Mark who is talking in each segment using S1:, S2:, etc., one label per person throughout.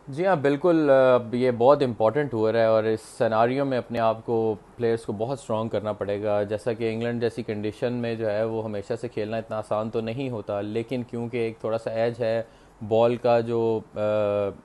S1: जी हाँ, बिल्कुल। अब ये बहुत इम्पोर्टेंट टूर है और इस सिनारियो में अपने आप को प्लेयर्स को बहुत स्ट्रॉन्ग करना पड़ेगा। जैसा कि इंग्लैंड जैसी कंडीशन में जो है वो हमेशा से खेलना इतना आसान तो नहीं होता, लेकिन क्योंकि एक थोड़ा सा एज है बॉल का, जो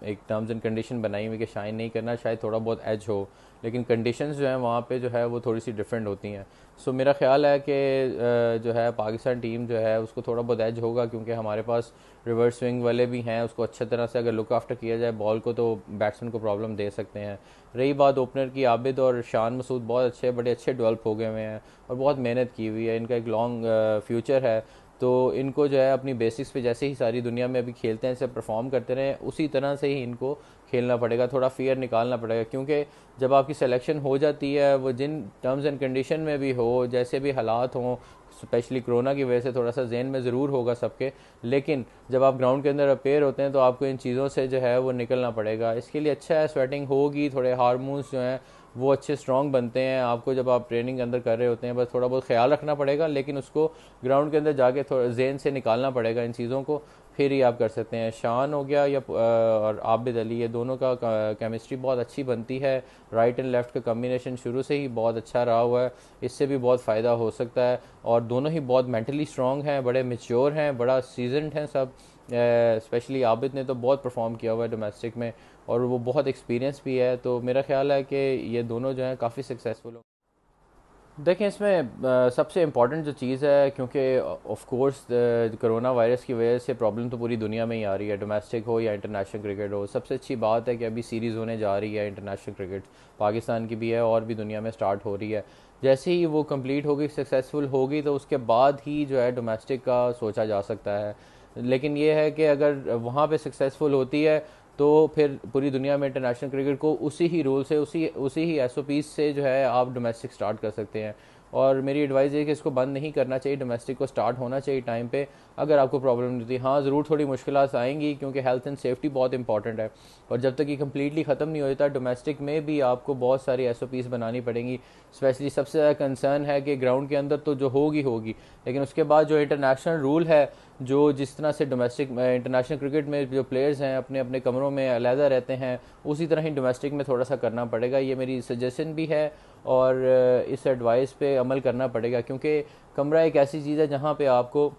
S1: एक टर्म्स एंड कंडीशन बनाई हुई कि शाइन नहीं करना, शायद थोड़ा बहुत एज हो, लेकिन कंडीशंस जो हैं वहाँ पे जो है वो थोड़ी सी डिफरेंट होती हैं। सो मेरा ख्याल है कि जो है पाकिस्तान टीम जो है उसको थोड़ा बहुत एज होगा, क्योंकि हमारे पास रिवर्स स्विंग वाले भी हैं। उसको अच्छे तरह से अगर लुक आफ्टर किया जाए बॉल को, तो बैट्समैन को प्रॉब्लम दे सकते हैं। रही बात ओपनर की, आबिद और शान मसूद बहुत अच्छे, बड़े अच्छे डेवलप हो गए हुए हैं और बहुत मेहनत की हुई है, इनका एक लॉन्ग फ्यूचर है। तो इनको जो है अपनी बेसिक्स पे जैसे ही सारी दुनिया में अभी खेलते हैं, इसे परफॉर्म करते रहे, उसी तरह से ही इनको खेलना पड़ेगा, थोड़ा फियर निकालना पड़ेगा। क्योंकि जब आपकी सिलेक्शन हो जाती है, वो जिन टर्म्स एंड कंडीशन में भी हो, जैसे भी हालात हों, स्पेशली कोरोना की वजह से थोड़ा सा जहन में ज़रूर होगा सबके, लेकिन जब आप ग्राउंड के अंदर अपेयर होते हैं तो आपको इन चीज़ों से जो है वो निकलना पड़ेगा। इसके लिए अच्छा है, स्वेटिंग होगी, थोड़े हार्मोन्स जो हैं वो अच्छे स्ट्रॉन्ग बनते हैं आपको जब आप ट्रेनिंग अंदर कर रहे होते हैं। बस थोड़ा बहुत ख्याल रखना पड़ेगा, लेकिन उसको ग्राउंड के अंदर जाके थोड़ा जहन से निकालना पड़ेगा इन चीज़ों को, फिर ही आप कर सकते हैं। शान हो गया या और आबिद अली, ये दोनों का केमिस्ट्री बहुत अच्छी बनती है। राइट एंड लेफ्ट का कम्बिनेशन शुरू से ही बहुत अच्छा रहा हुआ है, इससे भी बहुत फ़ायदा हो सकता है। और दोनों ही बहुत मेंटली स्ट्रॉन्ग हैं, बड़े मेच्योर हैं, बड़ा सीजनड हैं सब। स्पेशली आबिद ने तो बहुत परफॉर्म किया हुआ है डोमेस्टिक में, और वो बहुत एक्सपीरियंस भी है। तो मेरा ख्याल है कि ये दोनों जो हैं काफ़ी सक्सेसफुल हो। देखें, इसमें सबसे इम्पॉर्टेंट जो चीज़ है, क्योंकि ऑफ कोर्स कोरोना वायरस की वजह से प्रॉब्लम तो पूरी दुनिया में ही आ रही है, डोमेस्टिक हो या इंटरनेशनल क्रिकेट हो। सबसे अच्छी बात है कि अभी सीरीज़ होने जा रही है इंटरनेशनल क्रिकेट, पाकिस्तान की भी है और भी दुनिया में स्टार्ट हो रही है। जैसे ही वो कंप्लीट होगी, सक्सेसफुल होगी, तो उसके बाद ही जो है डोमेस्टिक का सोचा जा सकता है। लेकिन ये है कि अगर वहाँ पे सक्सेसफुल होती है, तो फिर पूरी दुनिया में इंटरनेशनल क्रिकेट को उसी ही रूल से, उसी उसी ही एसओपी से जो है आप डोमेस्टिक स्टार्ट कर सकते हैं। और मेरी एडवाइस है कि इसको बंद नहीं करना चाहिए, डोमेस्टिक को स्टार्ट होना चाहिए टाइम पे, अगर आपको प्रॉब्लम नहीं होती। हाँ, ज़रूर थोड़ी मुश्किलात आएंगी, क्योंकि हेल्थ एंड सेफ्टी बहुत इंपॉर्टेंट है, और जब तक ये कम्प्लीटली ख़त्म नहीं होता, डोमेस्टिक में भी आपको बहुत सारी एसओपीज़ बनानी पड़ेंगी। स्पेशली सबसे ज़्यादा कंसर्न है कि ग्राउंड के अंदर तो जो होगी होगी, लेकिन उसके बाद जो इंटरनेशनल रूल है, जो जिस तरह से डोमेस्टिक इंटरनेशनल क्रिकेट में जो प्लेयर्स हैं अपने अपने कमरों में अलहदा रहते हैं, उसी तरह ही डोमेस्टिक में थोड़ा सा करना पड़ेगा। ये मेरी सजेशन भी है, और इस एडवाइस पे अमल करना पड़ेगा, क्योंकि कमरा एक ऐसी चीज़ है जहाँ पे आपको,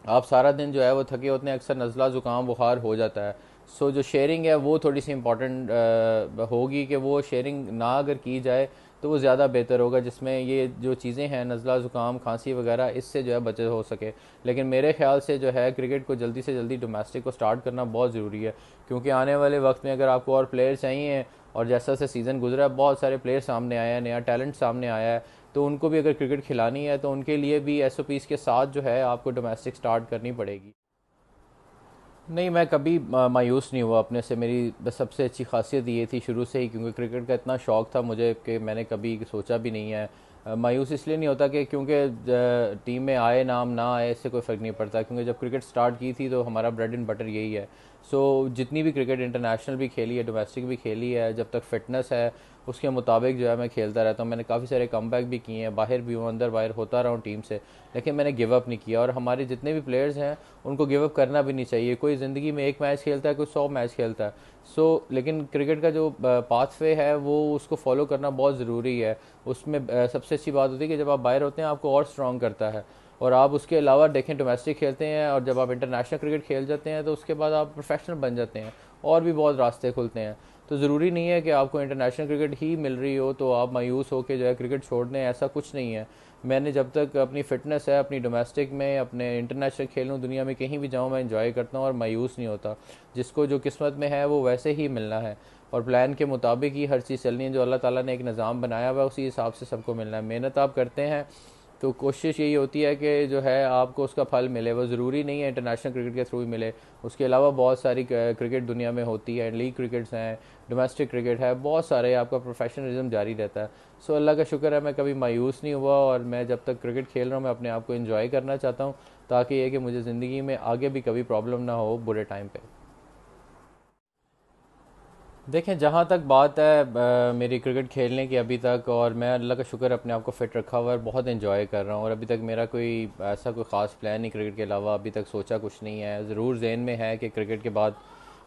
S1: आप सारा दिन जो है वो थके होते हैं, अक्सर नज़ला ज़ुकाम बुखार हो जाता है। सो जो शेयरिंग है वो थोड़ी सी इम्पॉर्टेंट होगी, कि वो शेयरिंग ना अगर की जाए तो वो ज़्यादा बेहतर होगा, जिसमें ये जो चीज़ें हैं नज़ला ज़ुकाम खांसी वगैरह, इससे जो है बचत हो सके। लेकिन मेरे ख्याल से जो है क्रिकेट को जल्दी से जल्दी डोमेस्टिक को स्टार्ट करना बहुत ज़रूरी है, क्योंकि आने वाले वक्त में अगर आपको और प्लेयर चाहिए, और जैसा जैसे सीज़न गुजरा है बहुत सारे प्लेयर सामने आए हैं, नया टैलेंट सामने आया है, तो उनको भी अगर क्रिकेट खिलानी है तो उनके लिए भी एसओपीज़ के साथ जो है आपको डोमेस्टिक स्टार्ट करनी पड़ेगी। नहीं, मैं कभी मायूस नहीं हुआ अपने से। मेरी बस सबसे अच्छी खासियत ये थी शुरू से ही, क्योंकि क्रिकेट का इतना शौक़ था मुझे कि मैंने कभी सोचा भी नहीं है। मायूस इसलिए नहीं होता कि क्योंकि टीम में आए नाम ना आए, इससे कोई फ़र्क नहीं पड़ता, क्योंकि जब क्रिकेट स्टार्ट की थी तो हमारा ब्रेड एंड बटर यही है। सो जितनी भी क्रिकेट इंटरनेशनल भी खेली है, डोमेस्टिक भी खेली है, जब तक फिटनेस है उसके मुताबिक जो है मैं खेलता रहता हूँ। मैंने काफ़ी सारे कमबैक भी किए हैं, बाहर भी हूँ, अंदर बाहर होता रहा हूँ टीम से, लेकिन मैंने गिव अप नहीं किया। और हमारे जितने भी प्लेयर्स हैं उनको गिव अप करना भी नहीं चाहिए। कोई ज़िंदगी में एक मैच खेलता है, कोई 100 मैच खेलता है। लेकिन क्रिकेट का जो पाथवे है वो उसको फॉलो करना बहुत ज़रूरी है। उसमें सबसे अच्छी बात होती है कि जब आप बाहर होते हैं आपको और स्ट्रॉन्ग करता है, और आप उसके अलावा देखें डोमेस्टिक खेलते हैं, और जब आप इंटरनेशनल क्रिकेट खेल जाते हैं तो उसके बाद आप प्रोफेशनल बन जाते हैं, और भी बहुत रास्ते खुलते हैं। तो ज़रूरी नहीं है कि आपको इंटरनेशनल क्रिकेट ही मिल रही हो तो आप मायूस हो के जो है क्रिकेट छोड़ दें, ऐसा कुछ नहीं है। मैंने जब तक अपनी फ़िटनेस है, अपनी डोमेस्टिक में, अपने इंटरनेशनल खेलूँ, दुनिया में कहीं भी जाऊँ, मैं इंजॉय करता हूँ और मायूस नहीं होता। जिसको जो किस्मत में है वो वैसे ही मिलना है, और प्लान के मुताबिक ही हर चीज़ चलनी है। जो अल्लाह ताला ने एक निज़ाम बनाया हुआ है उसी हिसाब से सबको मिलना है। मेहनत आप करते हैं तो कोशिश यही होती है कि जो है आपको उसका फल मिले। वो ज़रूरी नहीं है इंटरनेशनल क्रिकेट के थ्रू ही मिले, उसके अलावा बहुत सारी क्रिकेट दुनिया में होती है, लीग क्रिकेट्स हैं, डोमेस्टिक क्रिकेट है, बहुत सारे, आपका प्रोफेशनलिज्म जारी रहता है। सो अल्लाह का शुक्र है मैं कभी मायूस नहीं हुआ, और मैं जब तक क्रिकेट खेल रहा हूँ मैं अपने आप को एंजॉय करना चाहता हूँ, ताकि ये कि मुझे ज़िंदगी में आगे भी कभी प्रॉब्लम ना हो बुरे टाइम पे। देखें, जहाँ तक बात है मेरी क्रिकेट खेलने की अभी तक, और मैं अल्लाह का शुक्र अपने आप को फ़िट रखा हुआ है, बहुत एंजॉय कर रहा हूँ, और अभी तक मेरा कोई ऐसा कोई ख़ास प्लान नहीं क्रिकेट के अलावा अभी तक सोचा कुछ नहीं है। ज़रूर जहन में है कि क्रिकेट के बाद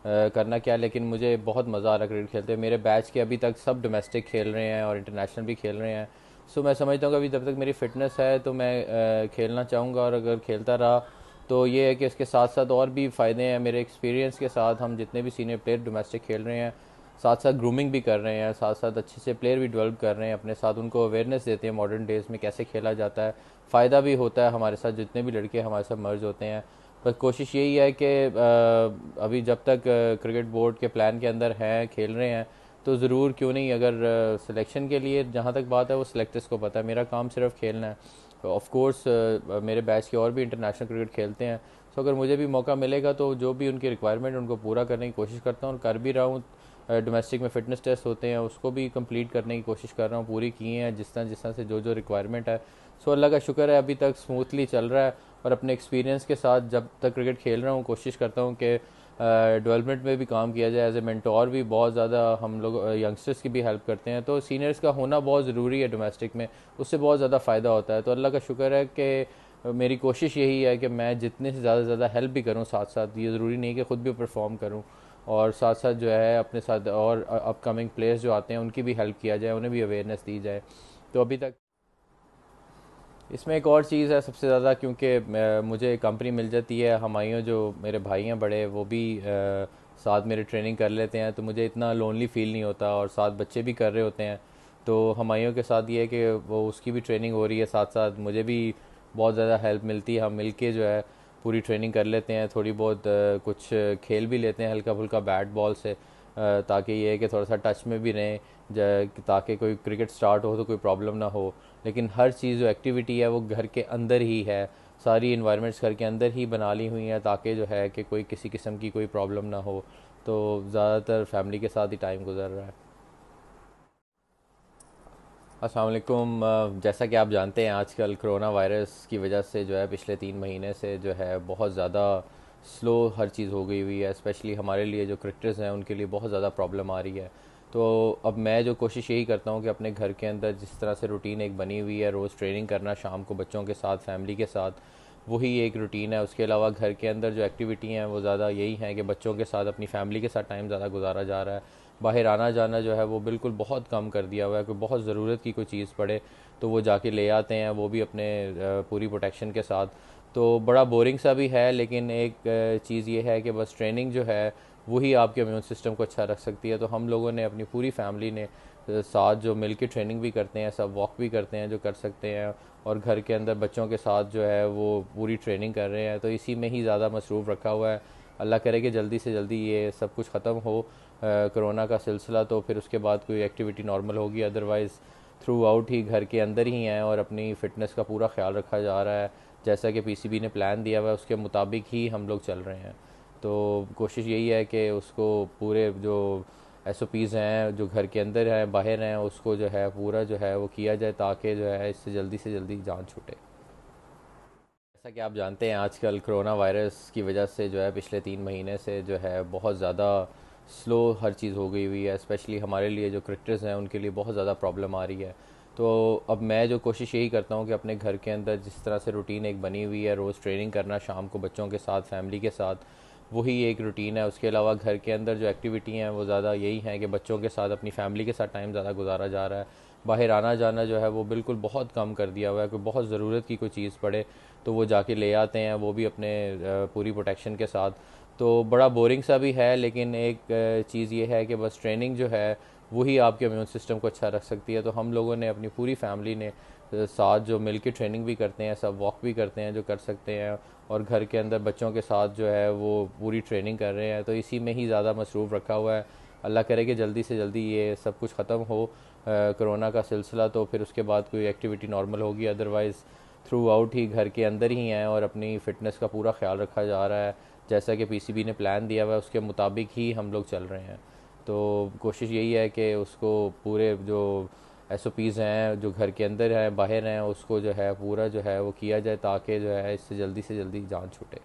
S1: करना क्या, लेकिन मुझे बहुत मज़ा आ रहा है क्रिकेट खेलते हुए। मेरे बैच के अभी तक सब डोमेस्टिक खेल रहे हैं और इंटरनेशनल भी खेल रहे हैं। सो मैं समझता हूँ कि अभी जब तक मेरी फ़िटनेस है तो मैं खेलना चाहूँगा, और अगर खेलता रहा तो ये है कि इसके साथ साथ और भी फ़ायदे हैं। मेरे एक्सपीरियंस के साथ हम जितने भी सीनियर प्लेयर डोमेस्टिक खेल रहे हैं, साथ साथ ग्रूमिंग भी कर रहे हैं, साथ साथ अच्छे से प्लेयर भी डेवलप कर रहे हैं अपने साथ, उनको अवेयरनेस देते हैं मॉडर्न डेज़ में कैसे खेला जाता है। फ़ायदा भी होता है हमारे साथ, जितने भी लड़के हमारे साथ मर्ज होते हैं। बस कोशिश यही है कि अभी जब तक क्रिकेट बोर्ड के प्लान के अंदर हैं, खेल रहे हैं, तो ज़रूर क्यों नहीं, अगर सिलेक्शन के लिए जहाँ तक बात है वो सिलेक्टर्स को पता है, मेरा काम सिर्फ खेलना है। ऑफ कोर्स मेरे बैच के और भी इंटरनेशनल क्रिकेट खेलते हैं। सो अगर मुझे भी मौका मिलेगा तो जो भी उनकी रिक्वायरमेंट उनको पूरा करने की कोशिश करता हूँ, और कर भी रहा हूँ। डोमेस्टिक में फ़िटनेस टेस्ट होते हैं, उसको भी कंप्लीट करने की कोशिश कर रहा हूँ, पूरी किए हैं जिस तरह से जो जो रिक्वायरमेंट है। सो अल्लाह का शुक्र है अभी तक स्मूथली चल रहा है। और अपने एक्सपीरियंस के साथ जब तक क्रिकेट खेल रहा हूँ कोशिश करता हूँ कि डेवलपमेंट में भी काम किया जाए। एज ए मेंटोर भी बहुत ज़्यादा हम लोग यंगस्टर्स की भी हेल्प करते हैं, तो सीनियर्स का होना बहुत ज़रूरी है डोमेस्टिक में, उससे बहुत ज़्यादा फ़ायदा होता है। तो अल्लाह का शुक्र है कि मेरी कोशिश यही है कि मैं जितने से ज़्यादा हेल्प भी करूँ, साथ साथ ये ज़रूरी नहीं कि ख़ुद भी परफॉर्म करूँ, और साथ साथ जो है अपने साथ और अपकमिंग प्लेयर्स जो आते हैं उनकी भी हेल्प किया जाए, उन्हें भी अवेयरनेस दी जाए। तो अभी तक इसमें एक और चीज़ है सबसे ज़्यादा, क्योंकि मुझे कंपनी मिल जाती है, हमायूं जो मेरे भाई हैं बड़े, वो भी साथ मेरे ट्रेनिंग कर लेते हैं, तो मुझे इतना लोनली फील नहीं होता, और साथ बच्चे भी कर रहे होते हैं। तो हमायूं के साथ ये है कि वो उसकी भी ट्रेनिंग हो रही है, साथ साथ मुझे भी बहुत ज़्यादा हेल्प मिलती है। हम मिल के जो है पूरी ट्रेनिंग कर लेते हैं, थोड़ी बहुत कुछ खेल भी लेते हैं हल्का फुल्का बैट बॉल से, ताकि ये है कि थोड़ा सा टच में भी रहें, ताकि कोई क्रिकेट स्टार्ट हो तो कोई प्रॉब्लम ना हो। लेकिन हर चीज़ जो एक्टिविटी है वो घर के अंदर ही है, सारी इन्वायरमेंट्स घर के अंदर ही बना ली हुई हैं, ताकि जो है कि कोई किसी किस्म की कोई प्रॉब्लम ना हो। तो ज़्यादातर फैमिली के साथ ही टाइम गुजर रहा है। अस्सलाम वालेकुम। जैसा कि आप जानते हैं आजकल कोरोना वायरस की वजह से जो है पिछले 3 महीने से जो है बहुत ज़्यादा स्लो हर चीज़ हो गई हुई है, स्पेशली हमारे लिए जो क्रिकेटर्स हैं उनके लिए बहुत ज़्यादा प्रॉब्लम आ रही है। तो अब मैं जो कोशिश यही करता हूँ कि अपने घर के अंदर जिस तरह से रूटीन एक बनी हुई है, रोज़ ट्रेनिंग करना शाम को बच्चों के साथ फैमिली के साथ, वही एक रूटीन है। उसके अलावा घर के अंदर जो एक्टिविटी हैं वो ज़्यादा यही हैं कि बच्चों के साथ अपनी फैमिली के साथ टाइम ज़्यादा गुजारा जा रहा है। बाहर आना जाना जो है वो बिल्कुल बहुत कम कर दिया हुआ है। कोई बहुत ज़रूरत की कोई चीज़ पड़े तो वो जाके ले आते हैं, वो भी अपने पूरी प्रोटेक्शन के साथ। तो बड़ा बोरिंग सा भी है, लेकिन एक चीज़ ये है कि बस ट्रेनिंग जो है वही आपके इम्यून सिस्टम को अच्छा रख सकती है। तो हम लोगों ने अपनी पूरी फैमिली ने साथ जो मिल के ट्रेनिंग भी करते हैं, सब वॉक भी करते हैं जो कर सकते हैं, और घर के अंदर बच्चों के साथ जो है वो पूरी ट्रेनिंग कर रहे हैं। तो इसी में ही ज़्यादा मसरूफ़ रखा हुआ है। अल्लाह करे कि जल्दी से जल्दी ये सब कुछ ख़त्म हो कोरोना का सिलसिला, तो फिर उसके बाद कोई एक्टिविटी नॉर्मल होगी। अदरवाइज़ थ्रू आउट ही घर के अंदर ही हैं और अपनी फ़िटनेस का पूरा ख्याल रखा जा रहा है। जैसा कि पीसीबी ने प्लान दिया हुआ है उसके मुताबिक ही हम लोग चल रहे हैं। तो कोशिश यही है कि उसको पूरे जो एसओपीज़ हैं जो घर के अंदर हैं बाहर हैं, उसको जो है पूरा जो है वो किया जाए, ताकि जो है इससे जल्दी से जल्दी जान छूटे। जैसा कि आप जानते हैं आजकल कोरोना वायरस की वजह से जो है पिछले 3 महीने से जो है बहुत ज़्यादा स्लो हर चीज़ हो गई हुई है, स्पेशली हमारे लिए जो क्रिकेटर्स हैं उनके लिए बहुत ज़्यादा प्रॉब्लम आ रही है। तो अब मैं जो कोशिश यही करता हूँ कि अपने घर के अंदर जिस तरह से रूटीन एक बनी हुई है, रोज़ ट्रेनिंग करना शाम को बच्चों के साथ फैमिली के साथ, वही एक रूटीन है। उसके अलावा घर के अंदर जो एक्टिविटी हैं वो ज़्यादा यही हैं कि बच्चों के साथ अपनी फैमिली के साथ टाइम ज़्यादा गुजारा जा रहा है। बाहर आना जाना जो है वो बिल्कुल बहुत कम कर दिया हुआ है। कोई बहुत ज़रूरत की कोई चीज़ पड़े तो वो जाके ले आते हैं, वो भी अपने पूरी प्रोटेक्शन के साथ। तो बड़ा बोरिंग सा भी है, लेकिन एक चीज़ ये है कि बस ट्रेनिंग जो है वही आपके इम्यून सिस्टम को अच्छा रख सकती है। तो हम लोगों ने अपनी पूरी फैमिली ने साथ जो मिल के ट्रेनिंग भी करते हैं, सब वॉक भी करते हैं जो कर सकते हैं, और घर के अंदर बच्चों के साथ जो है वो पूरी ट्रेनिंग कर रहे हैं। तो इसी में ही ज़्यादा मसरूफ़ रखा हुआ है। अल्लाह करे कि जल्दी से जल्दी ये सब कुछ ख़त्म हो कोरोना का सिलसिला, तो फिर उसके बाद कोई एक्टिविटी नॉर्मल होगी। अदरवाइज़ थ्रू आउट ही घर के अंदर ही हैं और अपनी फ़िटनेस का पूरा ख्याल रखा जा रहा है। जैसा कि पीसीबी ने प्लान दिया हुआ है उसके मुताबिक ही हम लोग चल रहे हैं। तो कोशिश यही है कि उसको पूरे जो एसओपीज़ हैं जो घर के अंदर हैं बाहर हैं, उसको जो है पूरा जो है वो किया जाए, ताकि जो है इससे जल्दी से जल्दी जान छूटे।